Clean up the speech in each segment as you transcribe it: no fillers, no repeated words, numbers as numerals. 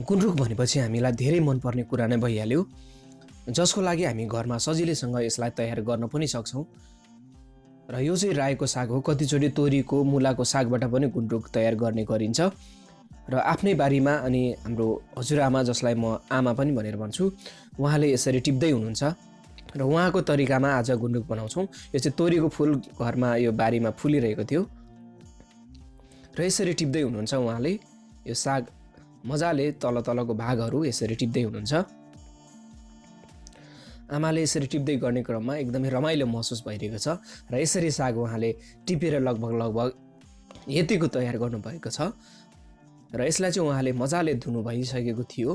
गुन्द्रुक भनेपछि हामीलाई धेरै मनपर्ने कुरा नै भइहाल्यो, जसको लागि हामी घरमा सजिलैसँग यसलाई तयार गर्न पनि सक्छौँ। र यो चाहिँ रायोको साग हो। कतिचोटि तोरीको मुलाको सागबाट पनि गुन्द्रुक तयार गर्ने गरिन्छ। र आफ्नै बारीमा अनि हाम्रो हजुरआमा, जसलाई म आमा पनि भनेर भन्छु, उहाँले यसरी टिप्दै हुनुहुन्छ र उहाँको तरिकामा आज गुन्द्रुक बनाउँछौँ। यो चाहिँ तोरीको फुल घरमा यो बारीमा फुलिरहेको थियो र यसरी टिप्दै हुनुहुन्छ उहाँले। यो साग मजाले तलको भागहरू यसरी टिप्दै हुनुहुन्छ। आमाले यसरी टिप्दै गर्ने क्रममा एकदमै रमाइलो महसुस भइरहेको छ र यसरी साग उहाँले टिपेर लगभग यतिको तयार गर्नुभएको छ र यसलाई चाहिँ उहाँले मजाले धुनु भइसकेको थियो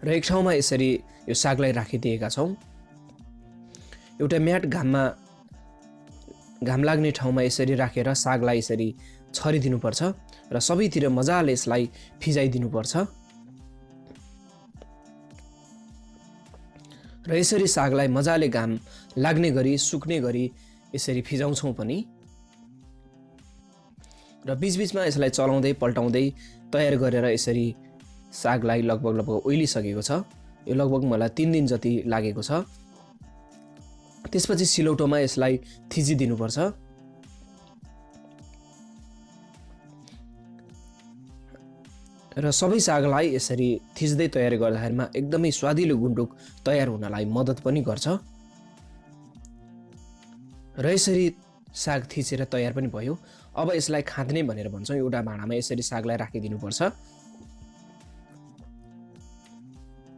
र एक ठाउँमा यसरी यो सागलाई राखिदिएका छौँ। एउटा म्याट घाम लाग्ने ठाउँमा यसरी राखेर सागलाई यसरी छरिदिनुपर्छ र सबैतिर मजाले यसलाई फिजाइदिनुपर्छ र यसरी सागलाई मजाले घाम लाग्ने गरी सुक्ने गरी यसरी फिजाउँछौँ पनि र बीचबीचमा यसलाई चलाउँदै पल्टाउँदै तयार गरेर यसरी सागलाई लगभग ओइलिसकेको छ। यो लगभग मलाई 3 दिन जति लागेको छ। त्यसपछि सिलौटोमा यसलाई थिचिदिनुपर्छ र सबै सागलाई यसरी थिच्दै तयार गर्दाखेरिमा एकदमै स्वादिलो गुन्द्रुक तयार हुनलाई मद्दत पनि गर्छ र यसरी साग थिचेर तयार पनि भयो। अब यसलाई खाँद्ने भनेर भन्छौँ। एउटा भाँडामा यसरी सागलाई राखिदिनुपर्छ।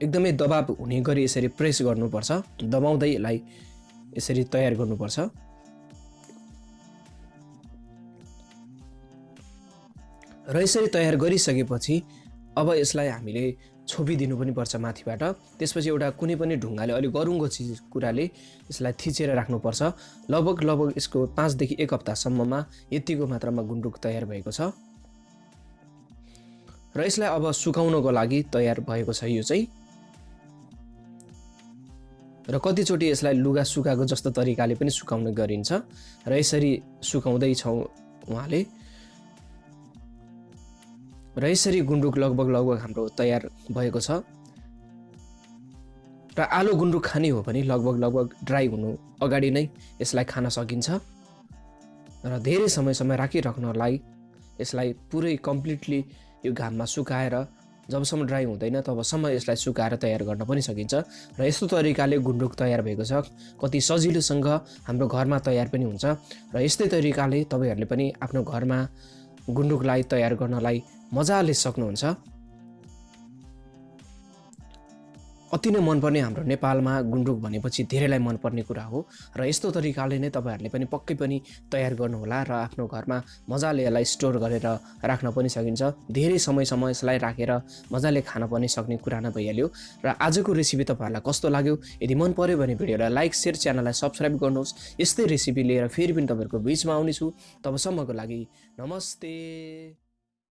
एकदमै दबाब हुने गरी यसरी प्रेस गर्नुपर्छ, दबाउँदै यसलाई यसरी तयार गर्नुपर्छ। र यसरी तयार गरिसकेपछि अब यसलाई हामीले छोपिदिनु पनि पर्छ माथिबाट। त्यसपछि एउटा कुनै पनि ढुङ्गाले अलिक गरुङ्गो कुराले यसलाई थिचेर राख्नुपर्छ। लगभग यसको 5 देखि 1 हप्तासम्ममा यतिको मात्रामा गुन्द्रुक तयार भएको छ र यसलाई अब सुकाउनको लागि तयार भएको छ। यो चाहिँ र कतिचोटि यसलाई लुगा सुकाएको जस्तो तरिकाले पनि सुकाउने गरिन्छ र यसरी सुकाउँदै छौँ उहाँले। र यसरी गुन्द्रुक लगभग हाम्रो तयार भएको छ र आलो गुन्द्रुक खाने हो भने लगभग ड्राई हुनु अगाडि नै यसलाई खान सकिन्छ र धेरै समयसम्म राखिराख्नलाई यसलाई पुरै कम्प्लिटली यो घाममा सुकाएर जबसम्म ड्राई हुँदैन तबसम्म यसलाई सुकाएर तयार गर्न पनि सकिन्छ र यस्तो तरिकाले गुन्द्रुक तयार भएको छ। कति सजिलोसँग हाम्रो घरमा तयार पनि हुन्छ र यस्तै तरिकाले तपाईहरूले पनि आफ्नो घरमा गुन्द्रुकलाई तयार गर्नलाई मजाले सक्नुहुन्छ। अति नै मनपर्ने हाम्रो नेपालमा गुन्द्रुक भनेपछि धेरैलाई मनपर्ने कुरा हो र यस्तो तरिकाले नै तपाईहरूले पनि पक्कै पनि तयार गर्नुहोला र आफ्नो घरमा मजाले यसलाई स्टोर गरेर राख्न पनि सकिन्छ। धेरै समयसम्म यसलाई राखेर मजाले खान पनि सक्ने कुरा नै भइहाल्यो। र आजको रेसिपी तपाईहरूलाई कस्तो लाग्यो? यदि मन पर्यो भने भिडियोलाई लाइक, शेयर, च्यानललाई सब्स्क्राइब गर्नुहोस्। यस्तै रेसिपी लिएर फेरि पनि तपाईँहरूको बिचमा आउनेछु। तबसम्मको लागि नमस्ते।